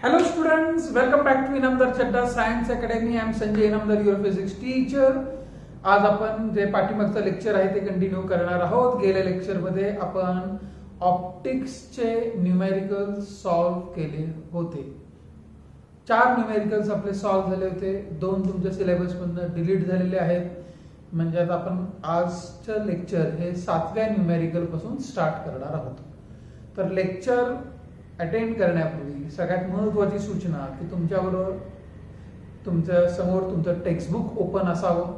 Hello students, welcome back to Inamdar Chadda Science Academy. I am Sanjay Inamdar, your physics teacher. आज आपण जे पाठीमागचं lecture आहे ते continue करणार आहोत. गेल्या लेक्चरमध्ये आपण ऑप्टिक्सचे न्यूमेरिकल सॉल्व केले होते. 4 न्यूमेरिकल्स आपले सॉल्व झाले होते. 2 तुमच्या सिलेबस मधून डिलीट झालेले आहेत. म्हणजे आता आपण आजचं लेक्चर हे 7व्या न्यूमेरिकल पासून स्टार्ट करणार आहोत. तर लेक्चर अटेंड करण्यापूर्वी सगळ्यात महत्त्वाची सूचना की तुमच्याबरोबर तुमच्या समोर तुमचं टेक्स्टबुक ओपन असावं,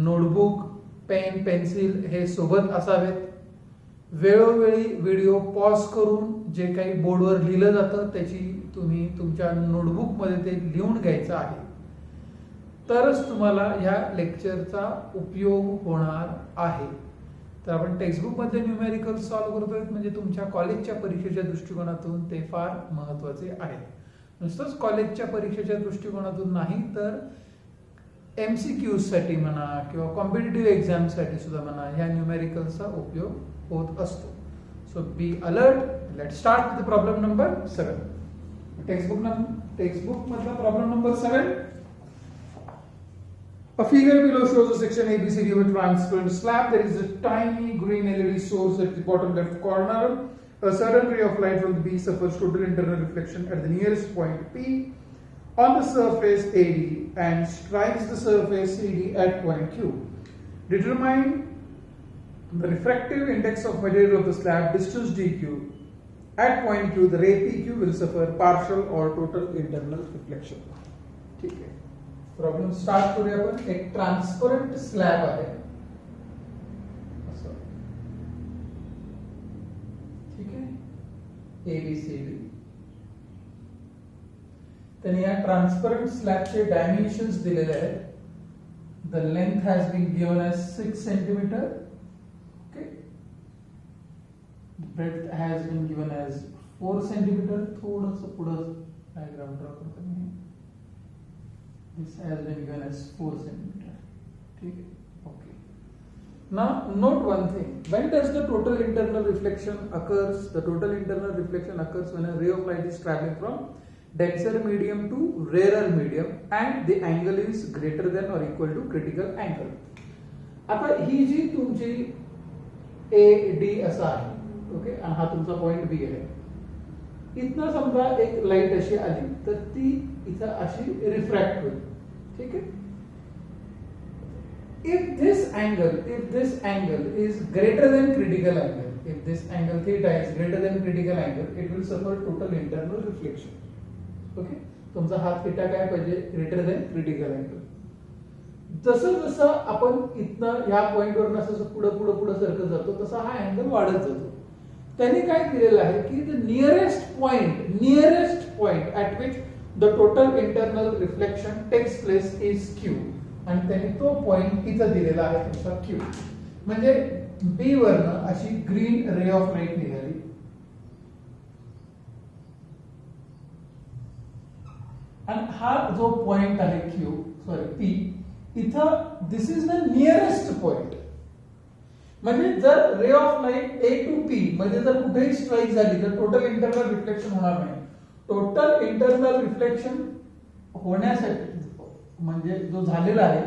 नोटबुक, पेन, पेन्सिल हे सोबत असावेत. वेळोवेळी व्हिडिओ पॉज करून जे काही बोर्डवर लिहिलं जातं त्याची तुम्ही तुमच्या नोटबुकमध्ये ते लिहून घ्यायचं आहे. तरच तुम्हाला ह्या लेक्चरचा उपयोग होणार आहे. तर आपण टेक्स्टबुकमध्ये न्यूमेरिकल सॉल्व करतोय म्हणजे तुमच्या कॉलेजच्या परीक्षेच्या दृष्टिकोनातून ते फार महत्त्वाचे आहे. नुसतंच कॉलेजच्या परीक्षेच्या दृष्टिकोनातून नाही तर MCQs साठी म्हणा किंवा कॉम्पिटिटिव्ह एक्झामसाठी सुद्धा म्हणा ह्या न्यूमेरिकलचा उपयोग होत असतो. So be alert. Let start with problem number 7. Textbook मधला problem number 7. A figure below shows a section ABCD of a transparent slab. There is a tiny green LED source at the bottom left corner. A sudden ray of light from the B suffers total internal reflection at the nearest point P on the surface AD and strikes the surface CD at point Q. Determine the refractive index of material of the slab, distance dq. At point Q, the ray PQ will suffer partial or total internal reflection. ठीक है. Problem start करूया आपण. एक transparent slab आहे असं, ठीक आहे, ABCD. त्याने या ट्रान्सपरंट स्लॅबचे डायमेन्शन्स दिलेले आहेत. The length has been given as 6 centimetre. Okay, breadth has been given as 4 centimetre. थोडंसं पुढे डायग्राम ड्रॉ करतो मी. This has been given as 4 centimeter. Okay. Now note one thing. When does the total internal reflection occurs? The total internal reflection occurs when a ray of light is traveling from denser medium to rarer medium and the angle is greater than or equal to critical angle. आता ही जी तुमची AD असा आहे, okay, आणि हा तुमचा point B आहे. इथनं समजा एक लाईट अशी आली तर ती इथं अशी रिफ्रॅक्ट होईल. ठीक आहे. If this angle is greater than critical angle, if this angle theta is greater than critical angle, it will suffer total internal reflection. Okay, तुमचा हा थीटा काय पाहिजे? Greater than critical angle. जसं जसं आपण इथनं या पॉइंटवर असं पुढे सरकत जातो तसा हा अँगल वाढत जातो. त्यांनी काय दिलेलं आहे की the nearest point at which the total internal reflection takes place is Q. आणि त्यांनी तो पॉइंट इथं दिलेला आहे तुमचा Q. म्हणजे B वरनं अशी ग्रीन रे ऑफ लाईट निघाली आणि हा जो पॉइंट आहे P इथं this is the nearest point. म्हणजे जर ray of light A to P म्हणजे जर कुठेही स्ट्राईक झाली तर टोटल इंटरनल रिफ्लेक्शन होणार नाही. टोटल इंटरनल रिफ्लेक्शन होण्यासाठी म्हणजे जो झालेला आहे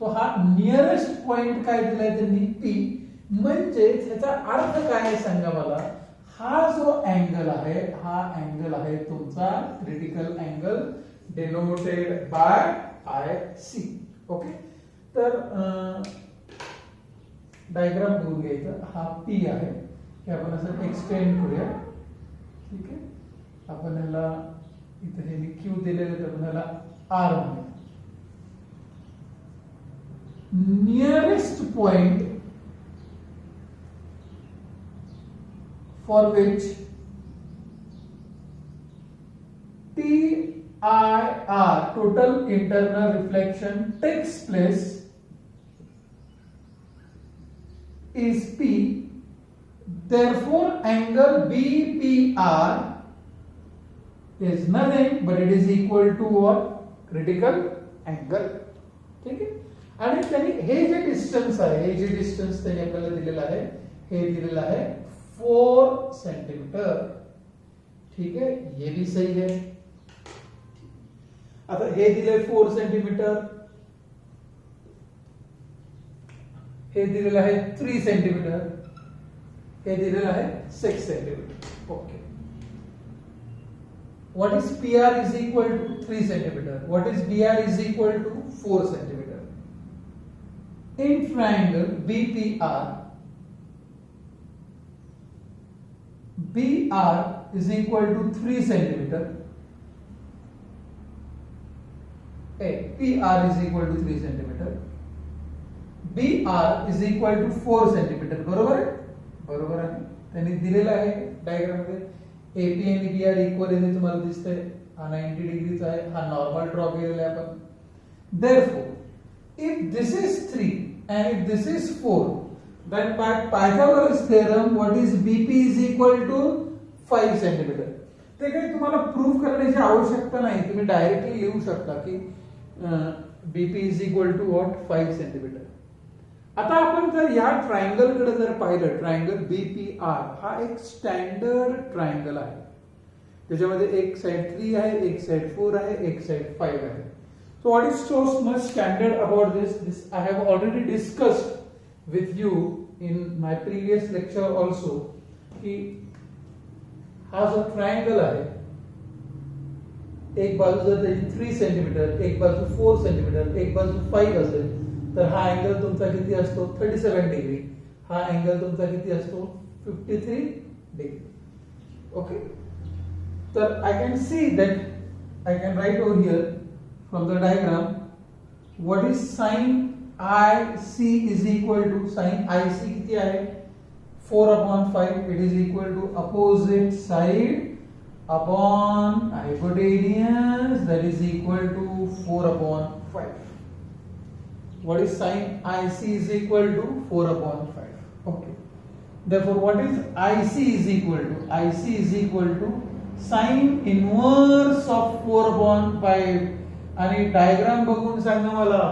तो हा नियरेस्ट पॉइंट काय दिलाय त्यांनी P. म्हणजे ह्याचा अर्थ काय आहे सांगा मला. हा जो अँगल आहे हा अँगल आहे तुमचा critical angle denoted by IC. Okay, तर डायग्राम बघून घ्यायचं. हा P आहे हे आपण असं एक्सटेंड करूया. ठीक आहे, आपण ह्याला इथे हे Q दिलेलं तर आपण ह्याला R म्हणूया. Nearest point for which TIR total internal reflection takes place is P. Therefore angle BPR is nothing but it is equal to what? Critical angle. ठीक आहे. आणि त्यांनी हे जे डिस्टन्स आहे, हे जे डिस्टन्स त्यांनी आपल्याला दिलेलं आहे हे दिलेलं आहे 4 सेंटीमीटर. ठीक आहे, ये भी सही है. आता हे दिले 4 सेंटीमीटर, हे दिलेलं आहे 3 सेंटीमीटर, हे दिलेलं आहे 6 centimetre. Okay. What is PR is equal to 3 centimeter? What is BR is equal to 4 centimeter? In triangle BPR, BR is equal to 3 centimeter. PR is equal to 3 centimeter. BR is equal to 4 centimeter. बरोबर आहे? बरोबर आहे. त्यांनी दिलेलं आहे diagram मध्ये. AP आणि BR equal आहे तुम्हाला दिसतंय. हा 90 डिग्रीचा आहे, हा नॉर्मल ड्रॉ केलेला आहे आपण. Therefore, if this is 3 and if this is 4, then by Pythagoras theorem, what is BP is equal to 5 centimeter. ते काही तुम्हाला प्रूफ करण्याची आवश्यकता नाही, तुम्ही डायरेक्टली लिहू शकता की BP is equal to what 5 centimeter. आता आपण जर या ट्रायंगल कडे जर पाहिलं, ट्रायंगल BPR हा एक स्टँडर्ड ट्रायंगल आहे. त्याच्यामध्ये एक साइड 3 आहे, एक साइड 4 आहे, एक साइड 5 आहे. So what is so much standard about this I have already discussed with you in my previous lecture also कि हा जो ट्रायंगल आहे, एक बाजू जर त्याची 3 सेंटीमीटर, एक बाजू 4 सेंटीमीटर, एक बाजू 5 असेल, तर हा अँगल तुमचा किती असतो 37 डिग्री. हा अँगल तुमचा किती असतो 53 डिग्री. ओके. तर I can see that I can write over here from the diagram what is sin IC is equal to sin IC किती आहे 4/5. It is equal to opposite side upon hypotenuse, that is equal to 4/5. What is sin IC is equal to 4/5. Okay. Therefore, what is IC is equal to? IC is equal to sin inverse of 4/5. आणि diagram बघून सांगा मला,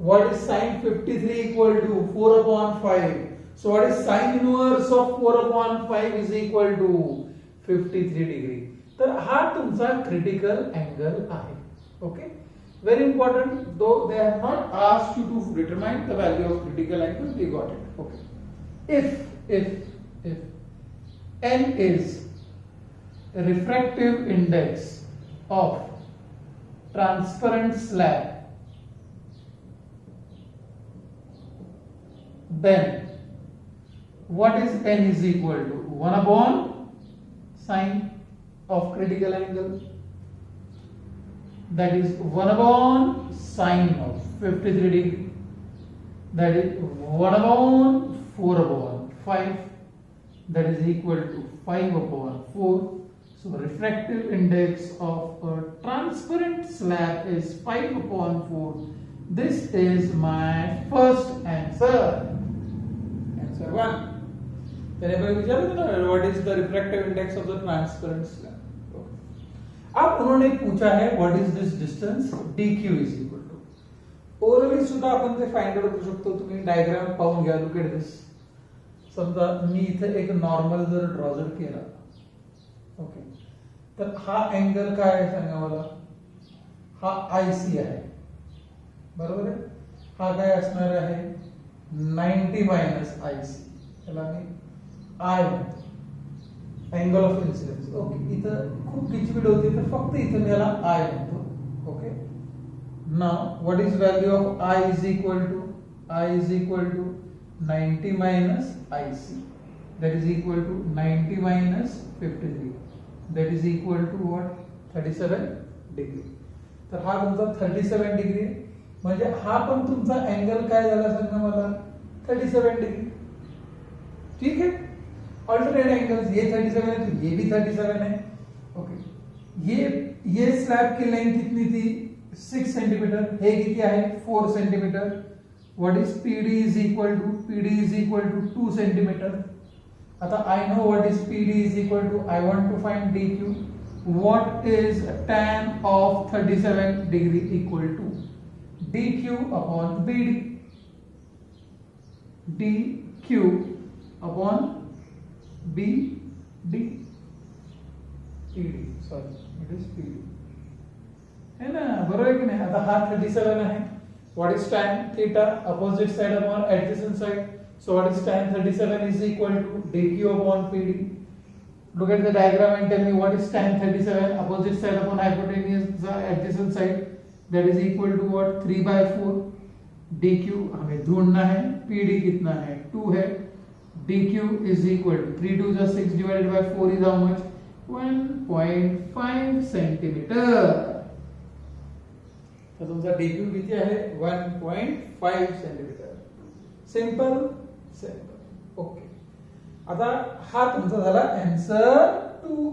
what is sin 53 equal to 4/5. So what is sin inverse of 4/5 is equal to 53 degree. तर हा तुमचा critical angle आहे. Okay. Very important, though they have not asked you to determine the value of critical angle, we got it. Okay. If n is the refractive index of transparent slab, then what is n is equal to 1/, sine of critical angle, that is 1/, sine of 53 degree, that is 1/4/5, that is equal to 5/4. So refractive index of a transparent slab is 5/4. This is my first answer. Answer 1. What is the refractive index of the transparent slab? अब उन्होंने पूछा है what is this distance dq is equal to. Orally सुद्धा आपण ते find out करू शकतो. तुम्ही डायग्राम पाहून घ्या. Look at this. समजा मी इथे एक नॉर्मल जर ड्रॉ जर केला, ओके, तर हा अँगल काय आहे सांगा मला. हा IC आहे, बरोबर आहे. हा काय असणार आहे 90 मायनस IC. त्याला मी I म्हणतो, अँगल ऑफ इन्सिडेंस. ओके. इथं खूप किचकिट होती, तर फक्त इथं मी याला I म्हणतो. Okay. Now what is value of I is equal to 90 minus IC, that is equal to 90 minus 53, that is equal to what 37 degree. तर हा तुमचा 37 डिग्री, म्हणजे हा पण तुमचा अँगल काय झाला सांगा मला 37 डिग्री. ठीक है. ऑल्टरनेट एंगल्स, ये 37 है तो ये भी 37 है. ओके. ये स्लैब की लेंथ कितनी थी 6 सेंटीमीटर, हे किती आहे 4 centimetre. What is PD is equal to 2 centimetre. आता I know what is PD is equal to, I want to find DQ. What is tan of 37 degree equal to? DQ upon BD. DQ upon BD. PD, sorry it is PD है ना, बरोबर आहे की नाही. आता हा 37 आहे. What is tan theta opposite side upon adjacent side. So what is tan 37 is equal to dq upon PD. Look at the diagram and tell me what is tan 37 opposite side upon hypotenuse adjacent side, that is equal to what, 3/4 dq हमें ढूंढना है. PD कितना है, 2 है. dq is equal to 3 2 is 6 divided by 4 is how much, 1.5 centimetre. तर तुमचा dq किती आहे, 1.5 सेंटीमीटर. Simple simple. ओके. आता हा तुमचा झाला आन्सर 2.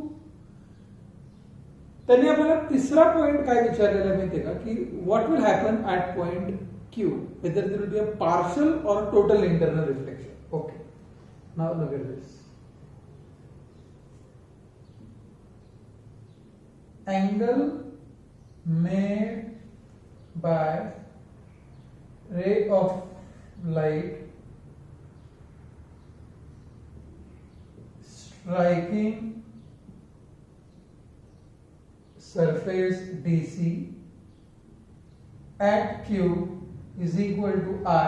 त्यांनी आपल्याला तिसरा पॉइंट काय विचारलेला माहितीये का, की what will happen at point Q, whether there will be a partial or total internal reflection. Okay, now look at this. Angle made by ray of light striking surface DC at Q is equal to I,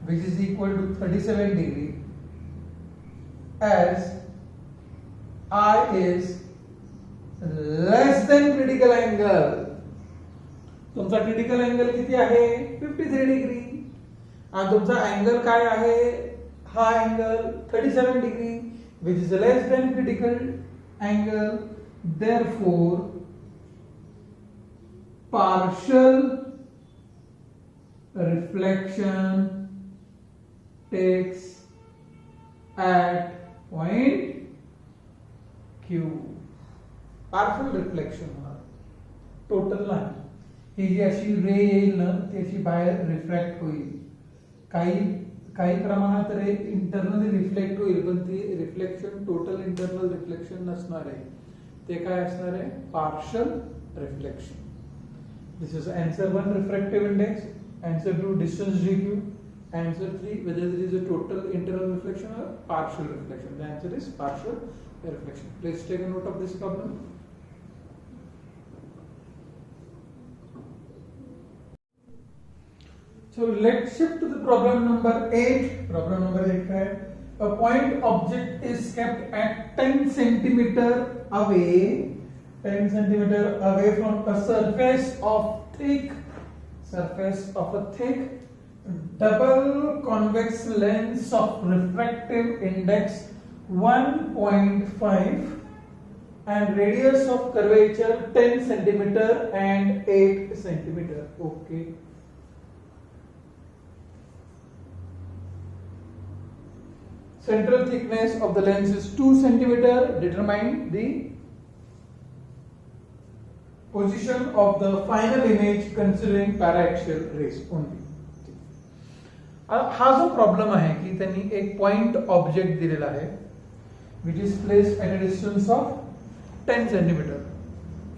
which is equal to 37 degree, as I is less than critical angle. तुमचा critical angle किती आहे, 53 degree. आणि तुमचा angle काय आहे, हा angle 37 degree, which is less than critical angle. Therefore partial reflection takes at point Q. partial reflection होणार, total नाही. ही जी अशी रे येईल ना ती अशी बाहेर रिफ्रॅक्ट होईल. काही प्रमाणात रे इंटरनली रिफ्लेक्ट होईल, पण ती रिफ्लेक्शन टोटल इंटरनल रिफ्लेक्शन नसणार आहे. ते काय असणार आहे, partial reflection. This is answer 1 refractive index, answer 2 distance dq, answer 3 whether there is a total internal reflection or partial reflection. The answer is partial reflection. Please take a note of this problem. So let's shift to the problem number 8. Problem number 8 है, a point object is kept at 10 centimeter away, 10 centimeter away from a surface of a thick double convex lens of refractive index 1.5 and radius of curvature 10 centimeter and 8 centimeter. Okay. Central thickness of the lens is 2 centimeter. Determine the position of the final image considering paraxial rays only. हा जो problem आहे की त्यांनी एक point object दिलेला आहे which is placed at a distance of 10 centimeter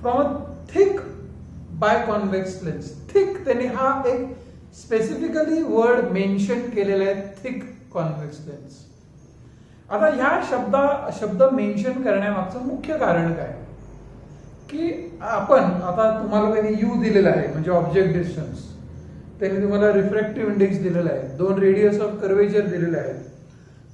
from a thick biconvex lens. thick त्यांनी हा एक स्पेसिफिकली वर्ड मेन्शन केलेला आहे, थिक कॉन्व्हेक्स लेन्स. आता ह्या शब्द मेन्शन करण्यामागचं मुख्य कारण काय, की आपण आता तुम्हाला त्यांनी यू दिलेला आहे म्हणजे ऑब्जेक्ट डिस्टन्स, त्यांनी तुम्हाला रिफ्रॅक्टिव्ह इंडेक्स दिलेला आहे, 2 रेडियस ऑफ कर्वेचर दिलेले आहेत.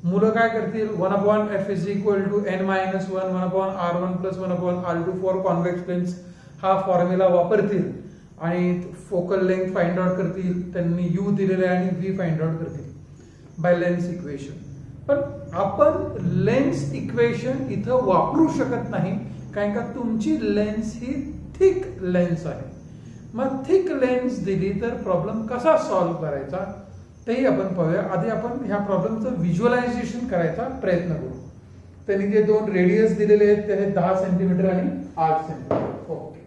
मुलं काय करतील, 1/f is equal to n-1 1/r1 plus 1/r2 for convex lens हा फॉर्म्युला वापरतील आणि फोकल लेंथ फाइंड आउट करतील. त्यांनी यू दिलेला आहे आणि व्ही फाइंड आउट करतील बाय लेन्स इक्वेशन. पण आपण लेन्स इक्वेशन इथं वापरू शकत नाही, कारण का तुमची लेन्स ही थिक लेन्स आहे. मग थिक लेन्स दिली तर प्रॉब्लेम कसा सॉल्व्ह करायचा तेही आपण पाहूया. आधी आपण ह्या प्रॉब्लेमचं व्हिज्युअलायझेशन करायचा प्रयत्न करू. त्यांनी जे 2 रेडियस दिलेले आहेत ते 10 सेंटीमीटर आणि 8 सेंटीमीटर. ओके,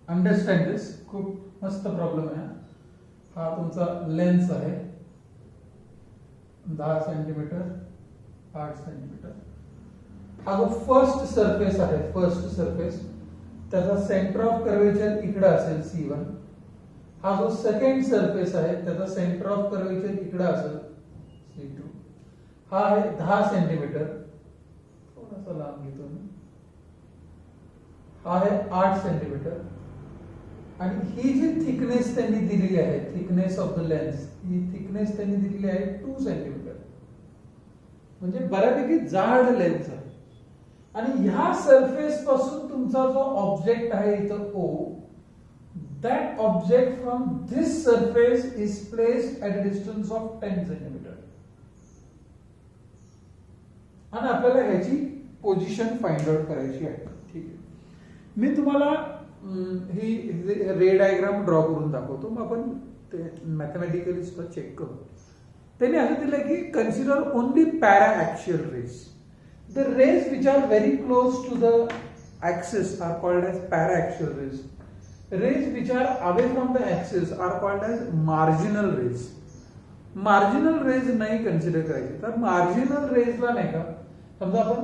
अंडरस्टँड दिस. खूप मस्त प्रॉब्लेम आहे. हा तुमचा लेन्स आहे 10 सेंटीमीटर 8 सेंटीमीटर. हा जो फर्स्ट सरफेस आहे, फर्स्ट सरफेस त्याचा सेंटर ऑफ कर्वेचर इकडे असेल C1. हा जो सेकंड सरफेस आहे त्याचा सेंटर ऑफ कर्वेचर इकडे असेल C2. हा आहे 10 सेंटीमीटर थोडासा लांब घेतो मी. हा आहे 8 सेंटीमीटर आणि ही जी थिकनेस त्यांनी दिलेली आहे, thickness of the lens, he thickness त्यांनी दिलेली आहे 2 सेंटीमीटर, म्हणजे बऱ्यापैकी जाड लेन्स आहे. आणि ह्या सरफेस पासून तुमचा जो ऑब्जेक्ट आहे इथं O, that object from this surface is placed at a distance of 10 centimeter. आणि आपल्याला ह्याची पोझिशन फाइंड आउट करायची आहे. ठीक आहे, मी तुम्हाला ही रे डायग्राम ड्रॉ करून दाखवतो, मग आपण ते मॅथमॅटिकली सुद्धा चेक करू. त्यांनी असं दिलं की consider only paraxial rays. The rays which are very close to the axis are called as paraxial rays. Rays which are away from the axis are called as marginal rays. Marginal rays नाही consider करायचे. तर marginal रेजला नाही का, समजा आपण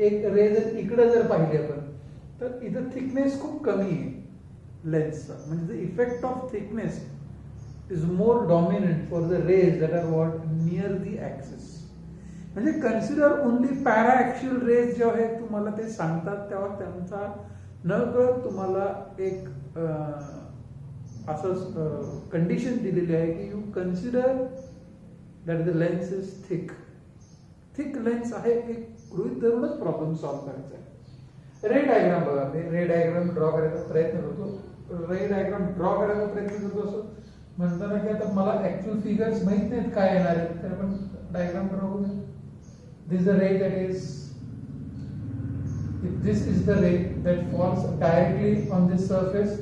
एक रे जर इकडे जर पाहिली आपण, तर इथं थिकनेस खूप कमी आहे लेन्सचा, म्हणजे the effect of thickness is more dominant for the rays that are what near the axis. म्हणजे consider only paraxial rays जेव्हा हे तुम्हाला ते सांगतात तेव्हा त्यांचा नकळत तुम्हाला एक असं कंडिशन दिलेली आहे की you consider that the lens is thick. Thick lens आहे एक गृहीत धरूनच प्रॉब्लेम सॉल्व्ह करायचा आहे. रे डायग्राम बघा, मी रे डायग्राम ड्रॉ करायचा प्रयत्न करतो. रे डायग्राम ड्रॉ करायचा प्रयत्न करतो असं म्हणताना की आता मला ऍक्च्युअल फिगर्स माहित नाहीत काय येणार आहेत, तर आपण डायग्राम ड्रॉ करूया. This is the ray that is, if this is the ray that falls directly on this surface,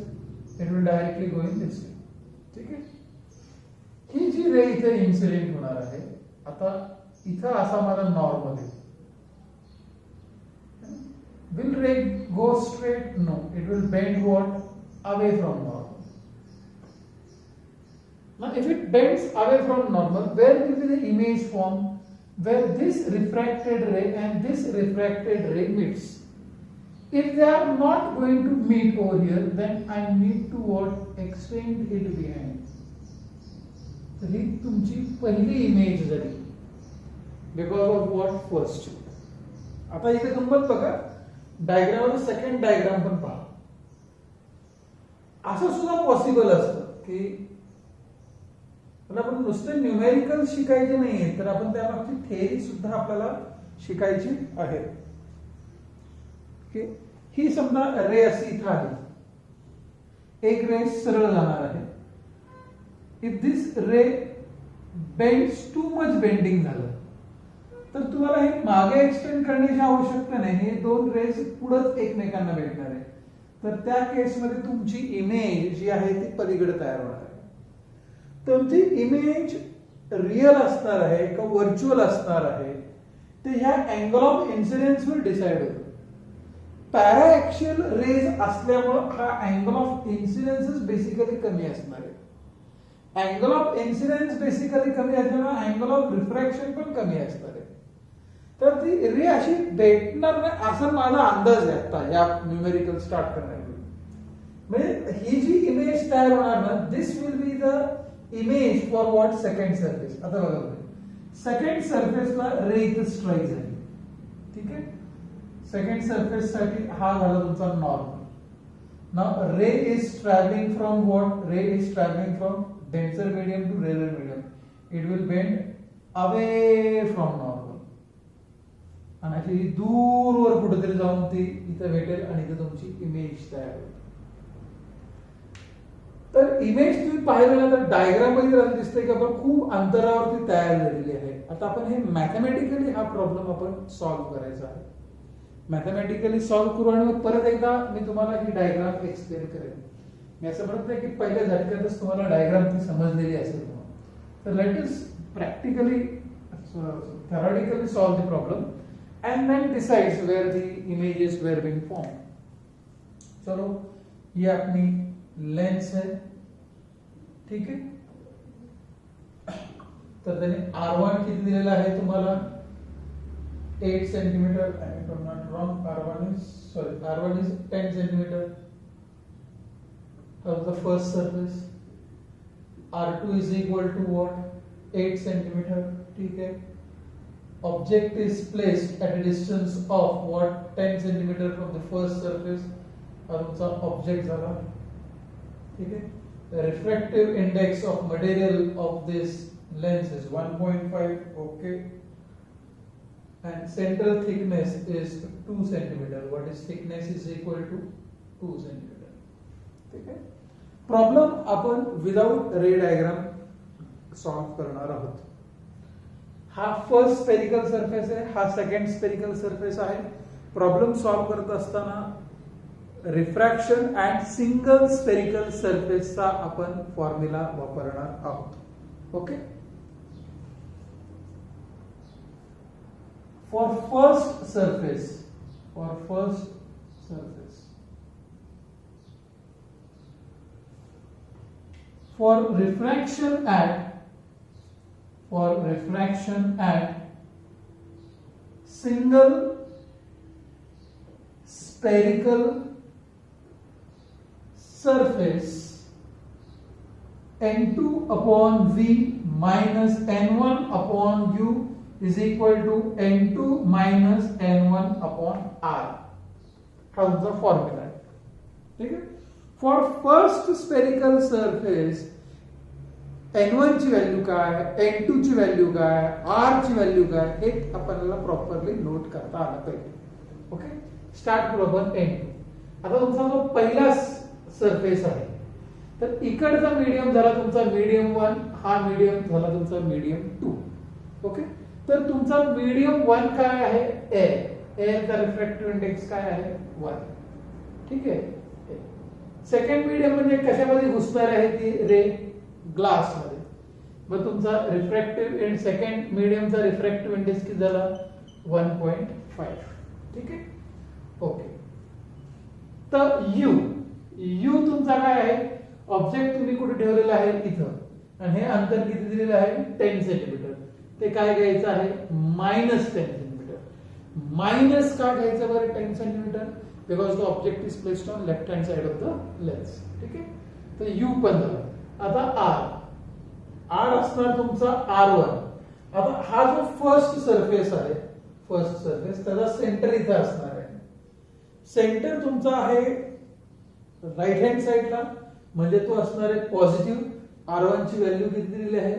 it will directly go in this way. ठीक आहे, ही जी रे इथे इन्सिडेंट होणार आहे, आता इथं असा माझा नॉर्मल आहे. Will ray go straight? No, it will bend what? Away from normal. Now if it bends away from normal, where will be the image form? Where this refracted ray and this refracted ray meets. If they are not going to meet over here, then I need to what? Extend it behind. So ही तुमची पहिली image झाली because of what first. आता इथे गंमत बघा, diagram second diagram पण पहा. असं सुद्धा पॉसिबल असतं की पण आपण नुसते न्यूमेरिकल शिकायचे नाहीये, तर आपण त्यामागची थेअरी सुद्धा आपल्याला शिकायची आहे. ही समजा रे अशी इथं आहे, एक रे सरळ जाणार आहे. If this ray bends too much bending झालं तर तुम्हाला हे मागे एक्सटेंड करण्याची आवश्यकता नाही, हे दोन रेज पुढेच एकमेकांना भेटणार आहे. तर त्या केसमध्ये तुमची इमेज जी आहे ती पलीकडे तयार होणार आहे. तुमची इमेज रिअल असणार आहे का व्हर्च्युअल असणार आहे ते ह्या अँगल ऑफ इन्सिडेन्सवर डिसाइड होतं. पॅरा ऍक्सियल रेज असल्यामुळे हा अँगल ऑफ इन्सिडेन्स बेसिकली कमी असणार आहे. अँगल ऑफ इन्सिडेन्स बेसिकली कमी असल्यामुळे अँगल ऑफ रिफ्रॅक्शन पण कमी असणार आहे. तर ती रे अशी भेटणार नाही असं माझा अंदाज आहे आता या न्यूमेरिकल स्टार्ट करण्यापूर्वी. म्हणजे ही जी इमेज तयार होणार ना, this will be the image for what second surface. आता बघा, सेकंड सरफेसला रे इथं स्ट्राईक झाली. ठीक आहे, सेकंड सरफेस साठी हा झाला तुमचा normal. Now ray is travelling from what? Ray is travelling from denser medium to rare medium. It will bend away from normal आणि अशी दूरवर कुठेतरी जाऊन ती इथं भेटेल आणि इथं तुमची इमेज तयार होईल. तर इमेज तुम्ही पाहिलं ना तर डायग्राम मध्ये दिसतंय की आपण खूप अंतरावरती तयार झालेली आहे. आता आपण हे मॅथमॅटिकली हा प्रॉब्लेम आपण सॉल्व्ह करायचा आहे. मॅथमॅटिकली सॉल्व्ह करू आणि मग परत एकदा मी तुम्हाला ही डायग्राम एक्सप्लेन करेन. मी असं म्हणत नाही की पहिल्या झटक्यातच तुम्हाला डायग्राम ती समजलेली असेल म्हणून. तर let us practically theoretically solve the problem and then decides where the images were being formed. चलो ये अपनी लेंस है. ठीक है, तर त्याने R1 किती दिलेला आहे तुम्हाला? 8 centimetre. if I'm not wrong, R1 is 10 centimeter of the first surface. R2 is equal to what? 8 centimeter. ठीक है, object is placed at a distance of what 10 centimeter from the first surface हा तुमचा object झाला. ठीक आहे. The refractive index of material of this lens is 1.5. okay, and central thickness is 2 centimeter. What is thickness is equal to 2 centimeter. ठीक आहे. Problem आपण without रे diagram solve करणार आहोत. हा फर्स्ट स्पेरिकल सरफेस आहे, हा सेकंड स्पेरिकल सरफेस आहे. Problem solve करत असताना रिफ्रॅक्शन अँड सिंगल स्पेरिकल सरफेसचा आपण फॉर्म्युला वापरणार आहोत. Okay. For first surface for refraction at single spherical surface, n2 upon v minus n1 upon u is equal to n2 minus n1 upon r. हा तुमचा formula आहे. ठीक आहे. For first spherical surface n1 ची value काय, n2 ची value काय, r ची व्हॅल्यू काय हे आपल्याला प्रॉपरली नोट करता आलं पाहिजे. ओके. स्टार्ट करू आपण n2. आता तुमचा जो पहिला सरफेस आहे तर इकडचा मीडियम झाला तुमचा मीडियम 1, हा मीडियम झाला तुमचा मीडियम 2. ओके. तर तुमचा मीडियम 1 काय आहे, एअर चा रिफ्रॅक्टिव्ह इंडेक्स काय आहे 1. ठीक आहे. सेकंड मीडियम म्हणजे कशामध्ये घुसणार आहे ती रे, ग्लास मध्ये. मग तुमचा रिफ्रॅक्टिव्ह सेकंड मीडियमचा रिफ्रॅक्टिव्ह इंडेक्स किती झाला 1.5. ठीक आहे. ओके. तर यू तुमचा काय आहे, ऑब्जेक्ट तुम्ही कुठे ठेवलेला आहे इथं, आणि हे अंतर किती दिलेलं आहे 10 सेंटीमीटर. ते काय घ्यायचं आहे -10 सेंटीमीटर. मायनस का घ्यायचं बरं 10 centimetre, because the object is placed on left hand side of the lens. ठीक आहे. तर यू पण झाला. आता आर असणार तुमचा R1. आता हा जो फर्स्ट सरफेस आहे, फर्स्ट सरफेस त्याचा सेंटर इथे असणार आहे. सेंटर तुमचा आहे राईट हँड साइडला, म्हणजे तो असणार आहे पॉझिटिव्ह. R1 ची व्हॅल्यू किती दिलेली आहे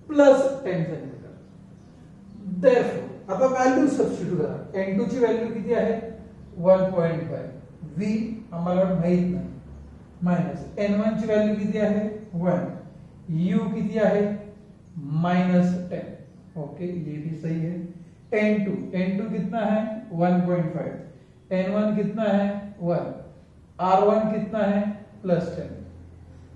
+10 सेंटीमीटर. देयरफॉर आता व्हॅल्यू सबस्टिट्यूट करा. n2 ची व्हॅल्यू किती आहे 1.5. v आम्हाला माहित नाही. मायनस n1 ची व्हॅल्यू किती आहे 1. u किती आहे -10. ओके, ये भी सही है. n2 कितना है 1.5. n1 कितना है 1. r1 कितना है +10.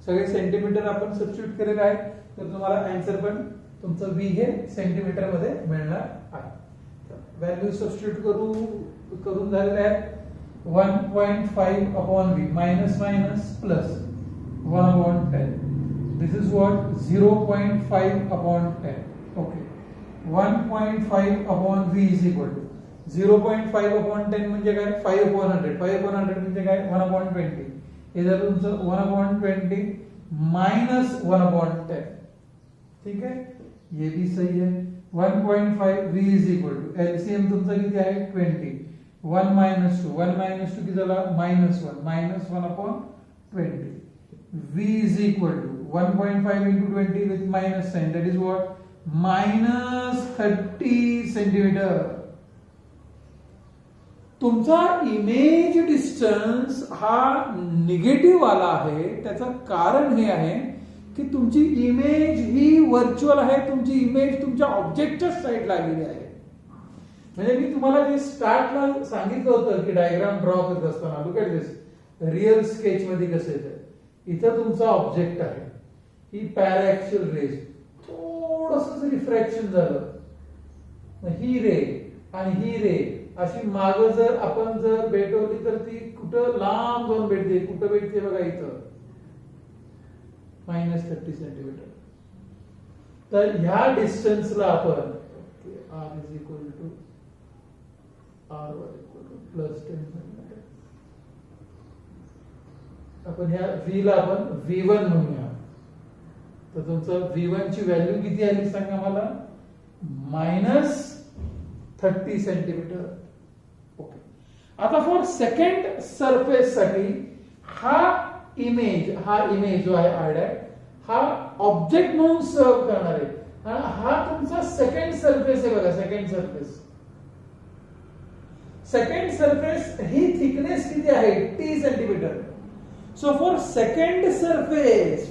सगळे सेंटीमीटर आपण सबस्टिट्यूट केलेले आहे, तर तुम्हाला आन्सर पण तुमचं v हे सेंटीमीटर मध्ये मिळणार आहे. व्हॅल्यू सबस्टिट्यूट करून झालेले आहे. 1.5 upon v minus plus 1 upon 10. This is what 0.5 upon 10. Okay. 1.5 upon v is equal to 0.5 upon 10 म्हणजे काय 5 upon 100. 5 upon 100 म्हणजे काय 1 upon 20. हे जर तुमचं 1 upon 20 minus 1 upon 10. ठीक है, ये भी सही है. 1.5 v is equal to LCM तुमचा किती आहे 20. 1 minus 2 किती झाला -1 upon 20. v is equal to 1.5 into 20 with -10, that is what -30 centimetre. तुमचा इमेज डिस्टन्स हा निगेटिव्ह आला आहे. त्याचं कारण हे आहे की तुमची इमेज ही व्हर्च्युअल आहे. तुमची इमेज तुमच्या ऑब्जेक्टच्या साइडला आलेली आहे. म्हणजे मी तुम्हाला जे स्टार्टला सांगितलं होतं की डायग्राम ड्रॉ करत असताना look at this, real sketch मध्ये कसं येतं. इथं तुमचा ऑब्जेक्ट आहे, ही पॅराक्सियल रेज, थोडंसं रिफ्रॅक्शन झालं, ही रे आणि ही रे अशी माग जर आपण जर भेटवली तर ती कुठं लांब जाऊन भेटते. कुठं भेटते बघा इथं -30 सेंटीमीटर. तर ह्या डिस्टन्सला आपण r is equal to r1 equal to +10 centimetre. आपण ह्या v ला आपण v1 म्हणूया. तर तुमचं v1 ची व्हॅल्यू किती आली सांगा मला मायनस 30 सेंटीमीटर. ओके. आता फॉर सेकंड सरफेस साठी हा इमेज जो आहे आर डॅट हा ऑब्जेक्ट म्हणून सर्व करणार आहे. हा तुमचा सेकंड सरफेस आहे बघा. सेकंड सरफेस ही थिकनेस किती आहे? T centimetre. So for second surface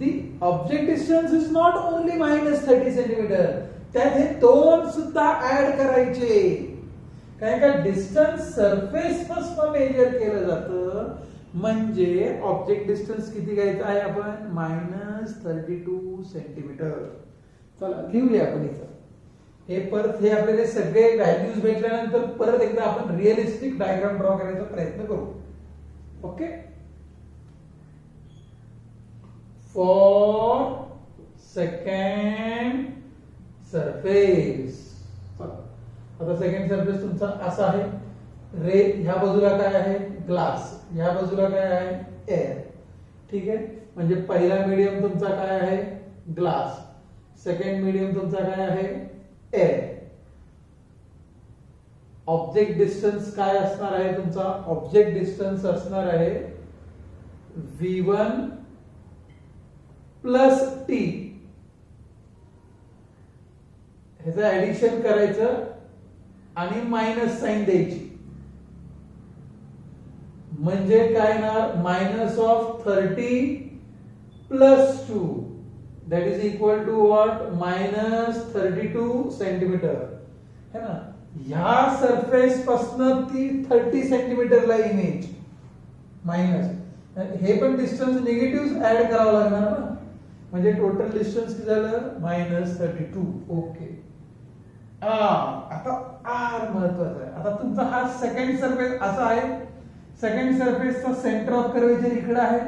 the object distance is not only minus 30 centimetre, त्यात हे दोन सुद्धा ऍड करायचे. कारण का डिस्टन्स सरफेस पासून मेजर केलं जातं, म्हणजे ऑब्जेक्ट डिस्टन्स किती घ्यायचं आहे आपण? Minus 32 centimetre. चला लिहूया आपण इथं. हे परत हे आपल्याला सगळे व्हॅल्यूज भेटल्यानंतर परत एकदा आपण रिअलिस्टिक डायग्राम ड्रॉ करायचा प्रयत्न करू. ओके. फॉर सेकंड सरफेस, आता सेकंड सरफेस तुमचा असा आहे. रे ह्या बाजूला काय आहे? ग्लास. ह्या बाजूला काय आहे? एअर. ठीक आहे. म्हणजे पहिला मीडियम तुमचा काय आहे? ग्लास. सेकंड मीडियम तुमचा काय आहे? एअर. ऑब्जेक्ट डिस्टन्स काय असणार आहे तुमचा? ऑब्जेक्ट डिस्टन्स असणार आहे V1 प्लस टी. ह्याचं ऍडिशन करायचं आणि मायनस साइन द्यायची. म्हणजे काय येणार? Minus of 30 plus 2 that is equal to what? Minus 32 centimetre. है ना. ह्या सरफेस पासून ती 30 सेंटीमीटरला इमेज मायनस. हे पण डिस्टन्स निगेटिव्ह ऍड करावं लागणार ना. म्हणजे टोटल डिस्टन्स किती झालं? मायनस 32. ओके. आता आर महत्वाचा आहे. आता तुमचा हा सेकंड सरफेस असा आहे. सेकंड सरफेसचा सेंटर ऑफ कर्वेचर इकडे आहे.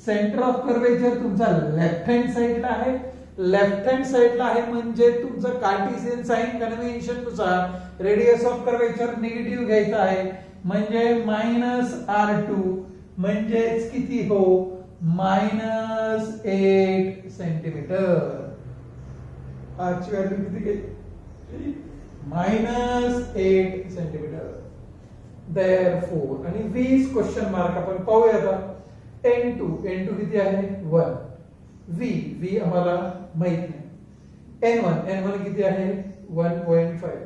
सेंटर ऑफ कर्वेचर तुमचा लेफ्ट हँड साइडला आहे. लेफ्ट हँड साइडला आहे म्हणजे तुमचं कार्टेशियन साइन कन्व्हेन्शन नुसार रेडियस ऑफ कर्वेचर निगेटिव्ह घ्यायचा आहे. म्हणजे मायनस R2 म्हणजेच किती हो? Minus 8 centimetre. आरची व्हॅल्यू किती घ्यायची? Minus 8 centimetre. Therefore आणि 20 क्वेश्चन मार्क आपण पाहूया आता. N2 किती आहे? 1. V आम्हाला माहित नाही. N1 किती आहे? 1.5.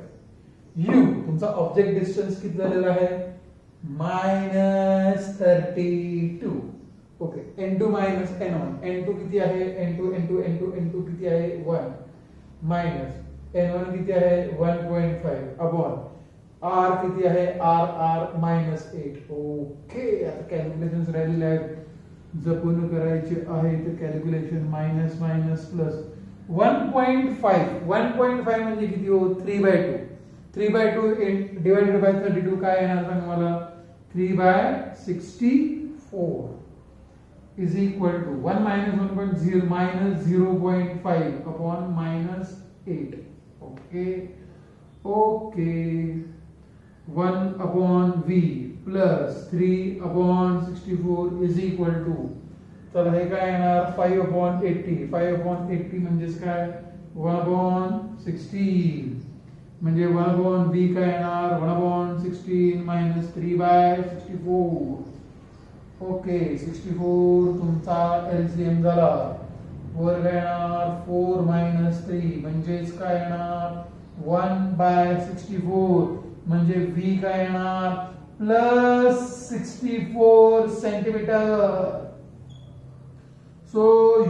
U तुमचा ऑब्जेक्ट डिस्टन्स किती झालेला आहे? Minus 32. Okay. N2 minus N1. N2 किती आहे? N2 किती आहे? 1 मायनस N1 किती आहे? 1.5 अपॉन R किती आहे? R minus 8. ओके. आता कॅल्क्युलेशन्स राहिलेले आहेत, जपून करायचे आहे. तर कॅल्क्युलेशन मायनस मायनस प्लस 1.5 म्हणजे किती हो? 3/2. 3/2 डिवाइडेड बाय 32 काय येणार सांगा मला? 3/64 is equal to 1 minus 1.0 minus 0.5 upon minus 8. Okay. 1 upon V plus 3 upon 64 is equal to, तर हे काय येणार? 5 अपॉन 80. 5 अपॉन 80 म्हणजेच काय? 1 अपॉन 16. म्हणजे 1 अपॉन V काय येणार? 1 अपॉन 16 मायनस 3/64. ओके. 64 तुमचा LCM झाला. वर काय येणार? 4 मायनस 3 म्हणजेच काय येणार? 1/64 म्हणजे V काय येणार? Plus 64 centimetre. So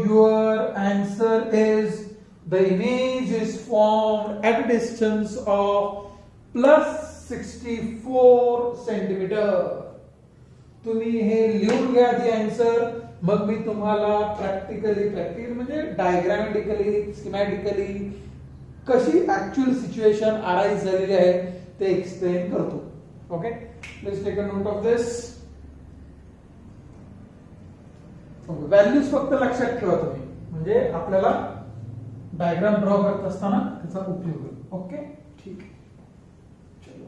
your answer is the image is formed at a distance of plus 64 centimeter. तुम्ही हे लिहून घ्या ती आन्सर. मग मी तुम्हाला प्रॅक्टिकली म्हणजे डायग्रामॅटिकली स्कीमॅटिकली कशी ऍक्च्युअल सिच्युएशन अराइज झालेली आहे ते एक्सप्लेन करतो. Okay. Let's take a note of this. Values फक्त लक्षात ठेवा तुम्ही, म्हणजे आपल्याला डायग्राम ड्रॉ करत असताना त्याचा उपयोग होईल. ओके. ठीक आहे. चलो.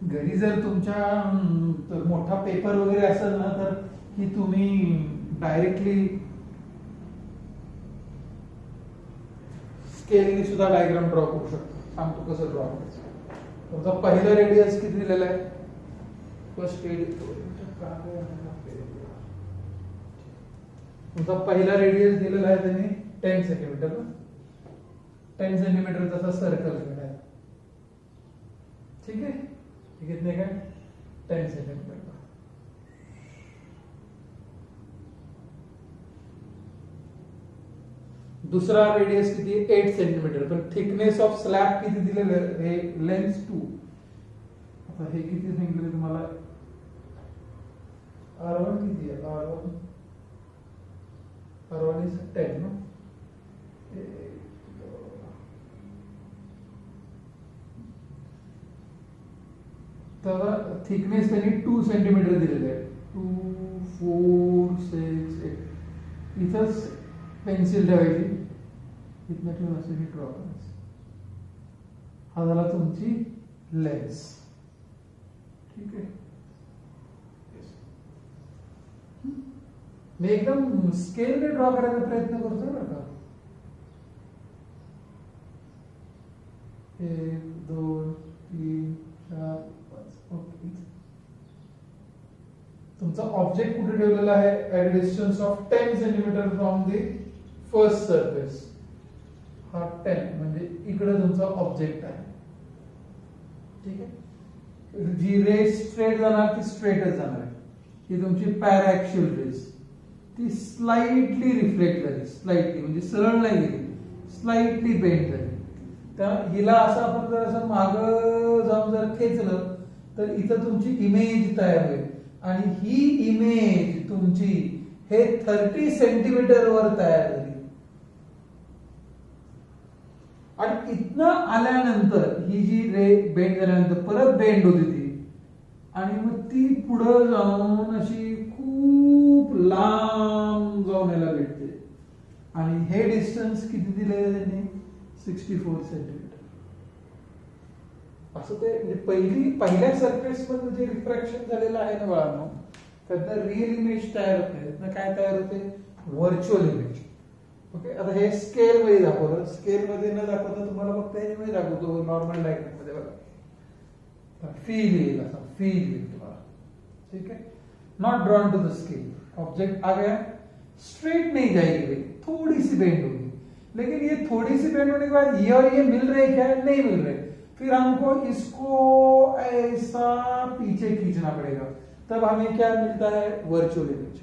घरी जर तुमच्या मोठा पेपर वगैरे असेल ना, तर की तुम्ही डायरेक्टली स्केलने सुद्धा डायग्राम ड्रॉ करू शकतो. सांगतो कसं ड्रॉ करायचं. तुमचा पहिला रेडियस किती दिलेला आहे? फर्स्ट रेडियस तुमचा पहिला रेडियस दिलेला आहे त्यांनी 10 सेंटीमीटर. 10 सेंटीमीटर तसा सर्कल केला आहे. ठीक आहे, कितने का 10 सेंटीमीटर का. दूसरा रेडियस किती आहे? 8 सेंटीमीटर. पण थिकनेस ऑफ स्लॅब किती दिलेलं आहे? लेंथ 2. आता हे किती सांगितलं तुम्हाला? R1 किती आहे? R1 is 10 ना. तर थिकनेस त्यांनी 2 सेंटीमीटर दिलेले आहे. 2 4 6 8. इथंच पेन्सिल ठेवायची, इथनं ठेवून असं ड्रॉ करायचं. हा झाला तुमची लेन्स. ठीक आहे, मी एकदम स्केलने ड्रॉ करायचा प्रयत्न करतोय बरं का. 1 2 3 4 5. ओके, तुमचा ऑब्जेक्ट कुठे ठेवलेला आहे? At distance of 10 centimetre from the first surface. हा 10 म्हणजे इकडे तुमचा ऑब्जेक्ट आहे. ठीक आहे, जी रे स्ट्रेट जाणार ती स्ट्रेटच जाणार आहे. ही तुमची पॅराक्सियल रेस, ती स्लाइटली रिफ्लेक्ट झाली. स्लाइटली म्हणजे सरळ नाही गेली, स्लाइटली बेंड झाली. तर हिला असं आपण जर असं मागं जाऊन जर खेचलं तर इथं तुमची इमेज तयार होईल. आणि ही इमेज तुमची हे 30 सेंटीमीटर वर तयार झाली. आणि इथनं आल्यानंतर ही जी रे बेंड झाल्यानंतर परत बेंड होती ती, आणि मग ती पुढं जाऊन अशी खूप लांब जाऊन याला भेटते. आणि हे डिस्टन्स किती दिले त्यांनी? 64 सेंटीमीटर. असं ते म्हणजे पहिल्या सरफेस मध्ये जे रिफ्रॅक्शन झालेलं आहे ना बाळांनो, त्यातनं रिअल इमेज तयार होते. त्यातनं काय तयार होते? Virtual image. ओके, आता हे स्केल मध्ये दाखवलं. स्केल मध्ये न दाखवता तुम्हाला फक्त हे इमेज दाखवतो नॉर्मल डायग्राम मध्ये. बघा, फील येईल, असा फील येईल तुम्हाला. ठीक है, not drawn to the scale. Object आ गया, स्ट्रेट नहीं जाएगी, थोड़ी सी बेंड होगी. लेकिन ये थोड़ी सी बेंड होने के बाद ये और ये मिल रहे क्या? नहीं मिल रहे. फिर हमको इसको ऐसा पीछे खींचना पड़ेगा, तब हमें क्या मिलता है? Virtual image.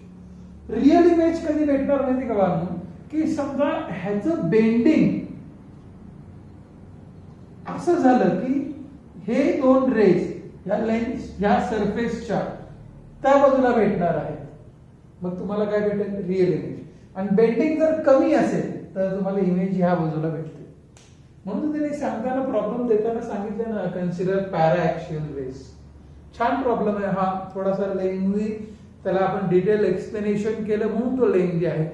रियल इमेज कधी भेटणार माहिती का बाळांनो? की समजा ह्याचं बेंडिंग असं झालं की हे दोन रेज या लेन्स या सरफेसच्या त्या बाजूला भेटणार आहेत, मग तुम्हाला काय भेटेल? Real image. आणि बेंडिंग जर कमी असेल तर तुम्हाला इमेज ह्या बाजूला भेटते. म्हणून त्यांनी सांगताना प्रॉब्लेम देताना सांगितलं ना, कन्सिडर पॅराएक्सियल रेस. छान प्रॉब्लेम आहे हा, थोडासा लेंथी. त्याला आपण डिटेल एक्सप्लेनेशन केलं म्हणून तो लेंथी आहे.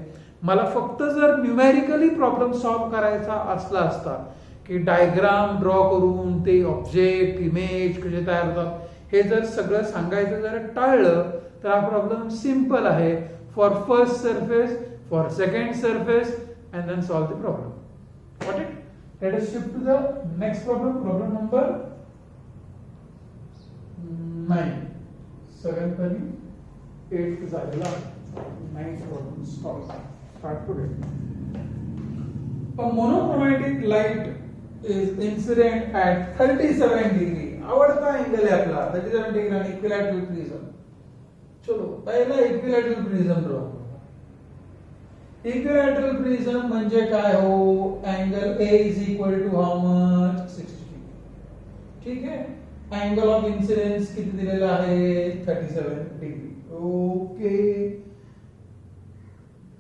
मला फक्त जर न्यूमेरिकली प्रॉब्लेम सॉल्व्ह करायचा असला असता की डायग्राम ड्रॉ करून ते ऑब्जेक्ट इमेज कसे तयार होतात हे जर सगळं सांगायचं जर टाळलं तर हा प्रॉब्लेम सिंपल आहे. For first surface, for second surface, and then solve the problem. Got it? Let us shift to the next problem. Problem number 9. 7th आणि 8th झालेला. 9th problem solve. Start to it. A monochromatic light is incident at 37 degree. आवडता angle आहे आपला 37 degree आणि equilateral prism. चलो पहिला equilateral prism draw. Equilateral prism म्हणजे काय हो? Angle A is equal to how much? 60 degree. ठीक आहे, अँगल ऑफ इन्सिडेंस किती दिलेला आहे? 37 डिग्री. ओके,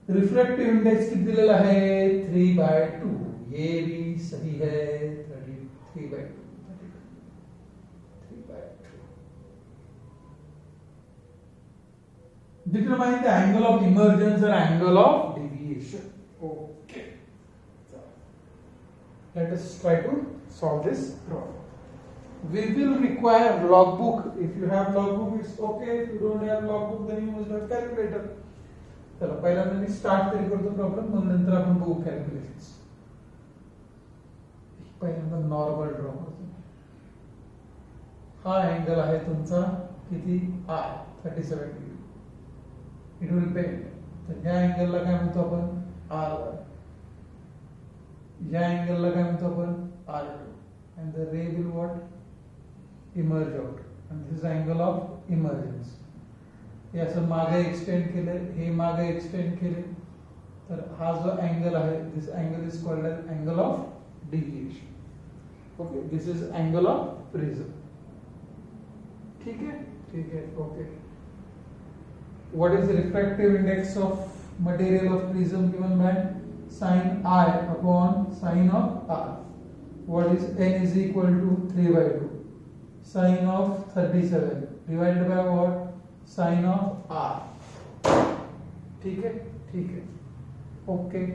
रिफ्रॅक्टिव इंडेक्स किती दिलेला आहे? 3/2. ये भी सही है. 3/2. Determine the angle of emergence or angle of deviation. Okay. Let us try to solve this problem. We will require logbook. If you have logbook, it's okay. If you don't have logbook, then you must have calculator. चलो पहिल्यांदा मी start तरी करतो problem, मग नंतर आपण बघू calculations. पहिल्यांदा normal draw करतो. हा अँगल आहे तुमचा किती I 37 degree. It will bend. तर या अँगलला काय म्हणतो आपण R1. या अँगलला काय म्हणतो आपण R2. and the ray will what emerge out, and this is angle of emergence. हे असं मागे एक्सटेंड केले, हे मागे एक्सटेंड केले, तर हा जो अँगल आहे this angle is called as angle of deviation. Okay, this is angle of prism. ठीक है, ठीक है. Okay, what is the refractive index of material of prism given by sin I upon sin of R. What is n is equal to 3/2 sin of 37 divided by what sin of R. ठीक है, ठीक है. Okay,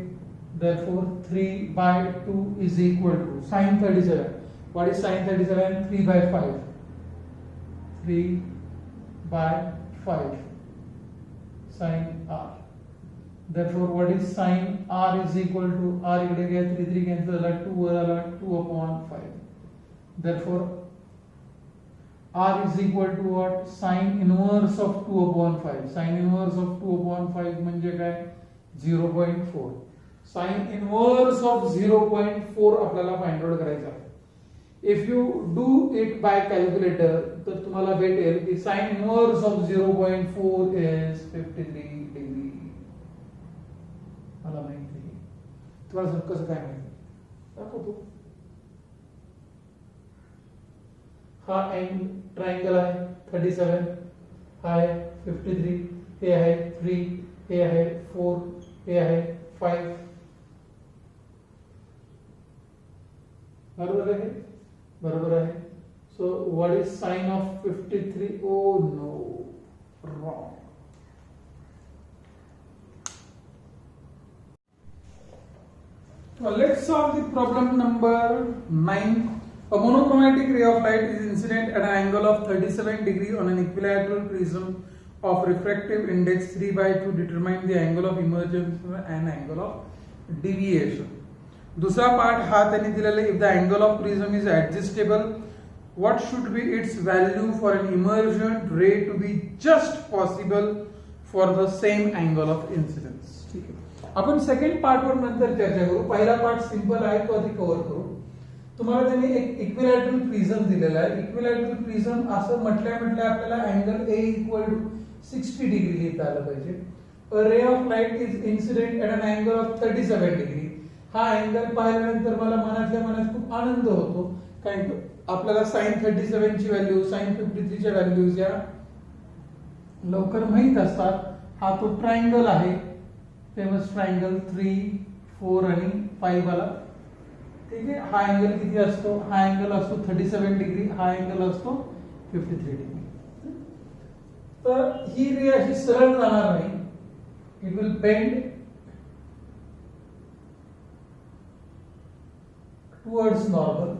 therefore 3/2 is equal to sin 37. What is sin 37? 3/5. 3/5 sin R. Therefore, what is sin R is equal to R इकडे गया 3 cancel झाला 2 वर आला 2/5. Therefore, R is equal to what? Sin inverse of 2/5. Sin inverse of 2/5 म्हणजे काय? 0.4. Sin inverse of 0.4 आपल्याला find out करायचं आहे. If you do it by calculator, तर तुम्हाला भेटेल की sin inverse of 0.4 is 53 degree. मला माहिती आहे. तुम्हाला कसं काय माहिती दाखवतो. हा ट्रायंगल आहे 37, हा आहे 53, हे आहे 3, हे आहे 4, हे आहे 5. बरोबर आहे, बरोबर आहे. So what is sine of 53? Oh no, wrong. Let's solve the problem number 9. A monochromatic ray of light is incident at an angle of 37 degree on an equilateral prism of refractive index 3/2. Determine the angle of emergence and angle of deviation. दूसरा part हा त्यांनी दिलेला आहे. If the angle of prism is adjustable, what should be its value for an emergent ray to be just possible for the same angle of incidence? ठीक है, आपण second part वर नंतर चर्चा करू. पहिला पार्ट सिंपल आहे, तो आधी कव्हर करू. तुम्हाला त्यांनी एक इक्विलॅटरल प्रिझम दिलेला आहे. इक्विलॅटरल प्रिझम असं म्हटल्या आपल्याला angle A equal to 60 degree लिहिता आलं पाहिजे. A ray of light is incident at an angle of 37 degree. हा अँगल पाहिल्यानंतर मला मनातल्या मनात खूप आनंद होतो, कारण आपल्याला साइन 37 ची व्हॅल्यू, साइन 53 च्या व्हॅल्यूज या लवकर माहित असतात. हा तो ट्रायंगल आहे, फेमस ट्रायंगल 3, 4 आणि 5 वाला. ठीक आहे, हा अँगल किती असतो? हा अँगल असतो 37 डिग्री, हा अँगल असतो 53 डिग्री. तर ही रे अशी सरळ जाणार नाही, it will bend towards normal.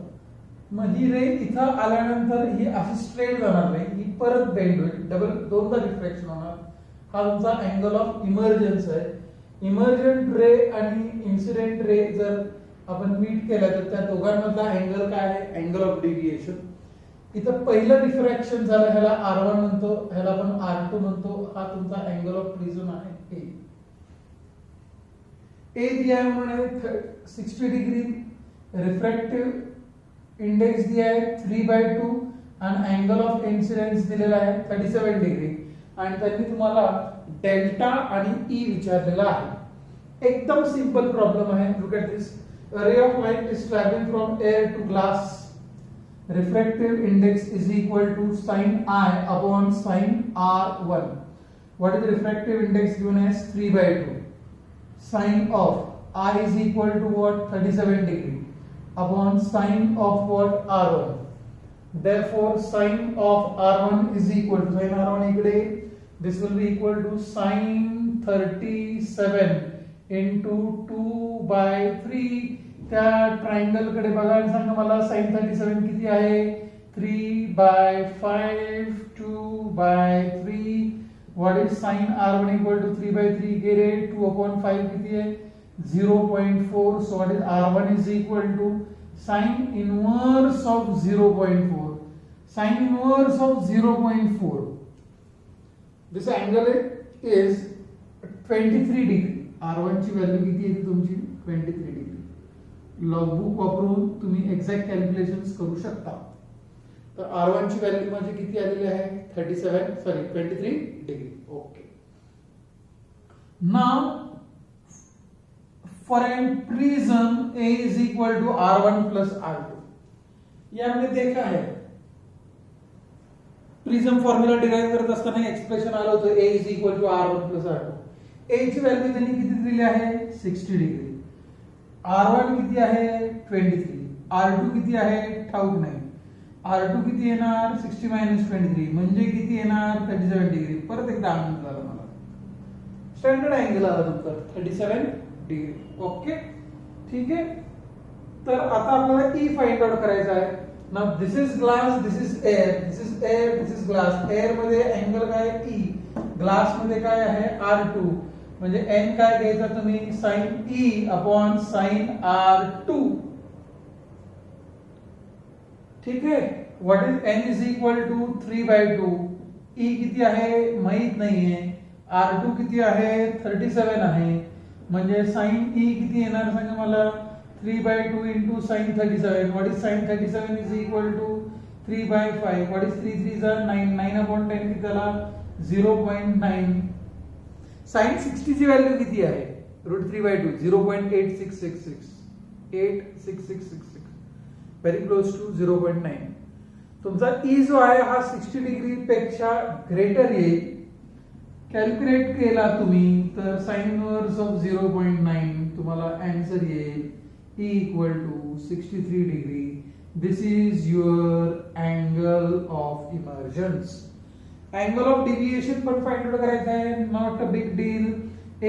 मग ही रे इथं आल्यानंतर ही अशी स्ट्रेट जाणार नाही, ही परत बेंड होईल, दोनदा रिफ्लेक्शन होणार. हा तुमचा अँगल ऑफ इमर्जन्स आहे. इमर्जंट रे आणि इन्सिडेंट रे जर आपण मीट केला तर त्या दोघांमधला अँगल काय आहे? Angle of deviation. इथं पहिलं रिफ्रॅक्शन झालं, ह्याला R1 म्हणतो, ह्याला आपण R2 म्हणतो. हा तुमचा अँगल ऑफ प्रिझम आहे ए. ए दिया है उन्होंने 60 डिग्री, रिफ्रॅक्टिव्ह इंडेक्स दिया है 3/2 आणि अँगल ऑफ इन्सिडेंस दिलेला आहे 37 डिग्री. आणि त्यांनी तुम्हाला डेल्टा आणि ई विचारलेला आहे. एकदम सिंपल प्रॉब्लेम आहे. Look at this. A ray of light is traveling from air to glass. Refractive index is equal to sin I upon sin R1. What is the refractive index given as 3/2? Sin of I is equal to what? 37 degree upon sin of what? R1. Therefore, sin of R1 is equal to sin R1 इकडे. This will be equal to sin 37 into 2/3. त्या triangle कडे बघा आणि सांगा मला sin 37 किती आहे? 3/5 2/3. What is sin R1 equal to 3/3 गेले 2/5 किती आहे? 0.4. So what is R1 is equal to Sine inverse of 0.4. Sine inverse of 0.4. This angle is 23 degree. R1 ची व्हॅल्यू किती येते तुमची 23 डिग्री. लॉगबुक वापरून तुम्ही एक्झॅक्ट कॅल्क्युलेशन्स करू शकता. तर R1 ची व्हॅल्यू म्हणजे किती आलेली आहे 23 degree. Okay. Now for an prism A is equal to R1 plus R2. ये हमने देखा है. प्रिझम फॉर्म्युला डिराइव करत असताना एक्सप्रेशन आलं होतं A is equal to R1 plus R2. A ची व्हॅल्यू त्यांनी किती दिली आहे 60 डिग्री. R1 किती आहे 23. R2 किती आहे ठाऊक नाही. R2 किती येणार 60 - 23 म्हणजे किती येणार 37 डिग्री. परत एकदा आनंद झाला मला. स्टँडर्ड अँगल आला तुमचा 37 डिग्री. ओके ठीक आहे. तर आता आपल्याला E फाइंड आउट करायचा आहे. Now this is glass, this is air, this is air, this is glass. Air मध्ये अँगल काय E, ग्लास मध्ये काय आहे R2. म्हणजे n काय घ्यायचा तुम्ही sin E upon sin R2. ठीक आहे. What is n is equal to 3/2. E किती आहे माहित नाहीये. R2 किती आहे 37 आहे. म्हणजे sin E किती येणार सांगा मला 3/2 into sin 37. What is sin 37 is equal to 3/5. What is 3 3s are 9. 9/10 किती झाला 0.9. sin 60 ची व्हॅल्यू किती आहे √3/2 0.8666. 86666 व्हेरी क्लोज टू 0.9. तुमचा E जो आहे हा 60 डिग्री पेक्षा ग्रेटर येईल. कॅल्क्युलेट केला तुम्ही तर sin इनवर्स ऑफ 0.9 तुम्हाला आन्सर येईल E equal to 63 degree. This is your angle of emergence. Angle of deviation पण फाइंड आउट करायचा आहे. Not a big deal.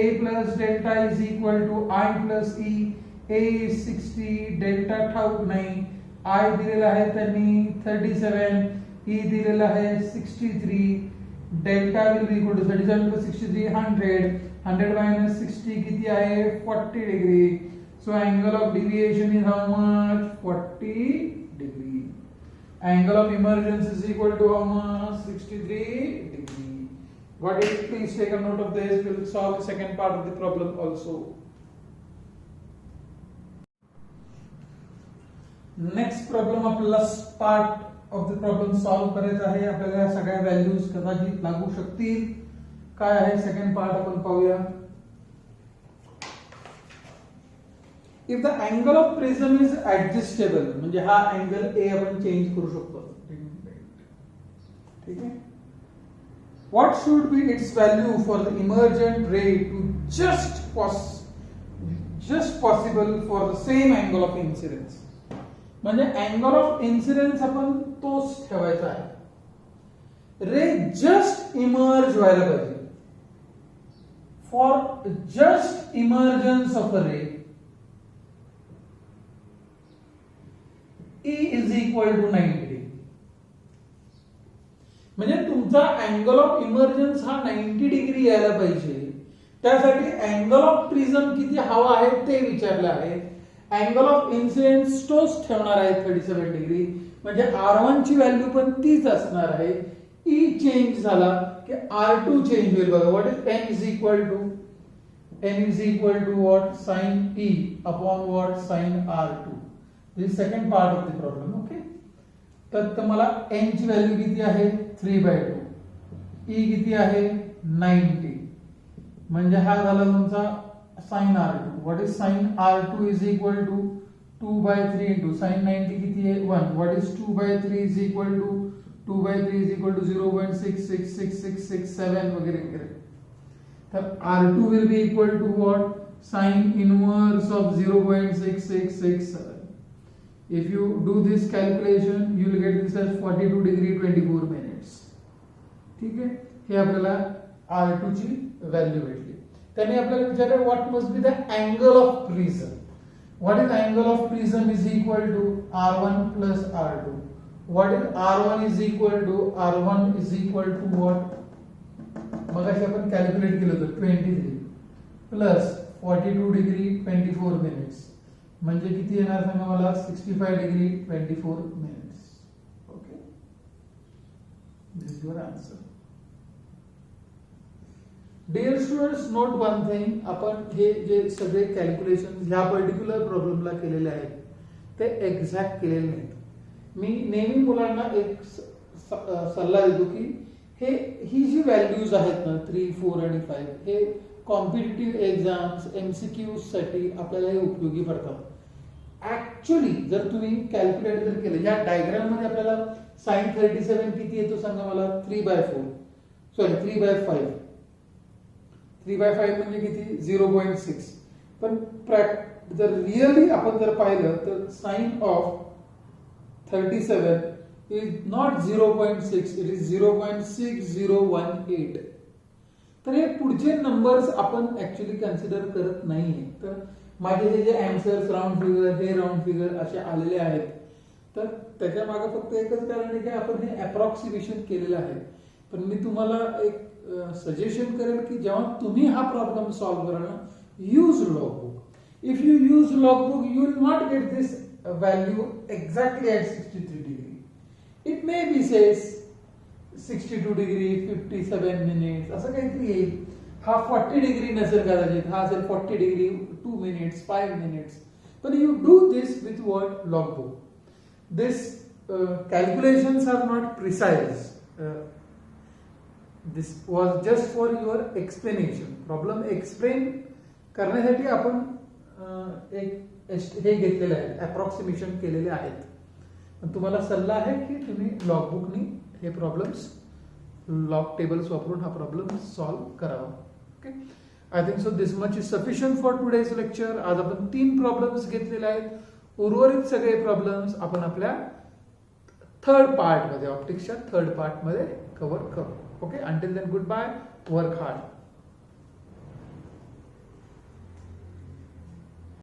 A plus delta is equal to I plus E. A is 60, delta ठाऊक नाही. I दिलेला आहे त्यांनी 37, E दिलेला आहे 63. Delta will be equal to 37 plus 63 100. 100 minus 60 किती आहे 40 degree. So angle of deviation is how much 40 degree. Angle of emergence is equal to how much 63 degree. What is, please take a note of this. We will solve the second part of the problem also. Next problem आपल्याला part of the problem solve करायचा आहे. आपल्याला या सगळ्या values कदाचित लागू शकतील. काय आहे सेकंड पार्ट आपण पाहूया. If the angle of prism is adjustable म्हणजे हा अँगल A आपण चेंज करू शकतो. ठीक आहे. What should be its value for the emergent ray to just possible for the same angle of incidence. म्हणजे अँगल ऑफ इन्सिडेन्स आपण तोच ठेवायचा आहे. रे जस्ट इमर्ज व्हायला पाहिजे. For just emergence of a ray E is equal to 90. म्हणजे तुमचा angle of emergence हा 90 डिग्री यायला पाहिजे. त्यासाठी अँगल ऑफ प्रिझम किती हवा आहे ते विचारलं आहे. अँगल ऑफ इन्सिडेन्स तोच ठेवणार आहे 37 डिग्री. म्हणजे R1 ची व्हॅल्यू पण तीच असणार आहे. E चेंज झाला की R2 चेंज होईल. बघा what is n is equal to what sin E upon what sin R2. This is second part of the problem. Okay. तर मला n ची व्हॅल्यू किती आहे 3/2. E किती आहे 90. म्हणजे हा झाला तुमचा sin R2. What is sin R2 is equal to 2/3 into sin 90 किती आहे 1. What is 2/3 is equal to 0.666667 वगैरे वगैरे. तर R2 will be equal to what sin inverse of 0.6667. If you do this calculation, you will get this as 42 degree 24 minutes. ठीक आहे. हे आपल्याला R2 ची व्हॅल्यू भेटली. त्यांनी आपल्याला विचारले what must be the angle of prism. What is angle of prism is equal to R1 plus R2. What is R1 is equal to what? मगाशी आपण कॅल्क्युलेट केलं होतं 23 plus 42 degree 24 minutes. म्हणजे किती येणार सांगा मला, 65 degree 24 minutes. Okay, this is your answer. Dear students, note one thing, आपण हे जे सगळे कॅल्क्युलेशन ह्या पर्टिक्युलर प्रॉब्लेमला केलेले आहेत ते एक्झॅक्ट केलेले नाहीत. मी नेहमी मुलांना एक सल्ला देतो की ही जी व्हॅल्यूज आहेत ना 3, 4 आणि 5 हे कॉम्पिटिटिव्ह एक्झाम्स MCQs साठी आपल्याला हे उपयोगी पडतात. ऍक्च्युअली जर तुम्ही कॅल्क्युलेट जर केलं, या डायग्राम मध्ये आपल्याला sin 37 किती येतो सांगा मला, 3/4 सॉरी 3/5. 3/5 म्हणजे किती, 0.6. पण जर रिअली आपण जर पाहिलं तर sign of 37 is not 0.6, it is 0.6018. तर हे पुढचे नंबर्स आपण ऍक्च्युअली कन्सिडर करत नाहीये. तर माझे हे जे आन्सर्स राऊंड फिगर, हे राऊंड फिगर असे आलेले आहेत, तर त्याच्या मागे फक्त एकच कारण आहे की आपण हे अप्रॉक्सिमेशन केलेलं आहे. पण मी तुम्हाला एक सजेशन करेल की जेव्हा तुम्ही हा प्रॉब्लेम सॉल्व्ह कराल ना, use logbook. If you use logbook you will not get this value exactly at 63 degree. It may be says 62 degree 57 minutes असं काहीतरी येईल. हा 40 डिग्री नसेल कदाचित, हा असेल 40 डिग्री 2 minutes 5 minutes. पण you do this with what, logbook. This calculations are not precise. This was just for your explanation. Problem explain करण्यासाठी आपण एक हे घेतलेले आहेत, अप्रॉक्सिमेशन केलेले आहेत. पण तुम्हाला सल्ला आहे की तुम्ही लॉगबुकनी हे प्रॉब्लेम्स, लॉग टेबल्स वापरून हा प्रॉब्लेम सॉल्व्ह करावा. Okay, I think so this much is sufficient for today's lecture. आज आपण 3 प्रॉब्लेम्स घेतलेले आहेत. उर्वरित सगळे प्रॉब्लेम्स आपण आपल्या थर्ड पार्ट मध्ये, ऑप्टिक्सच्या थर्ड पार्ट मध्ये कव्हर करू. Okay, until then goodbye, work hard.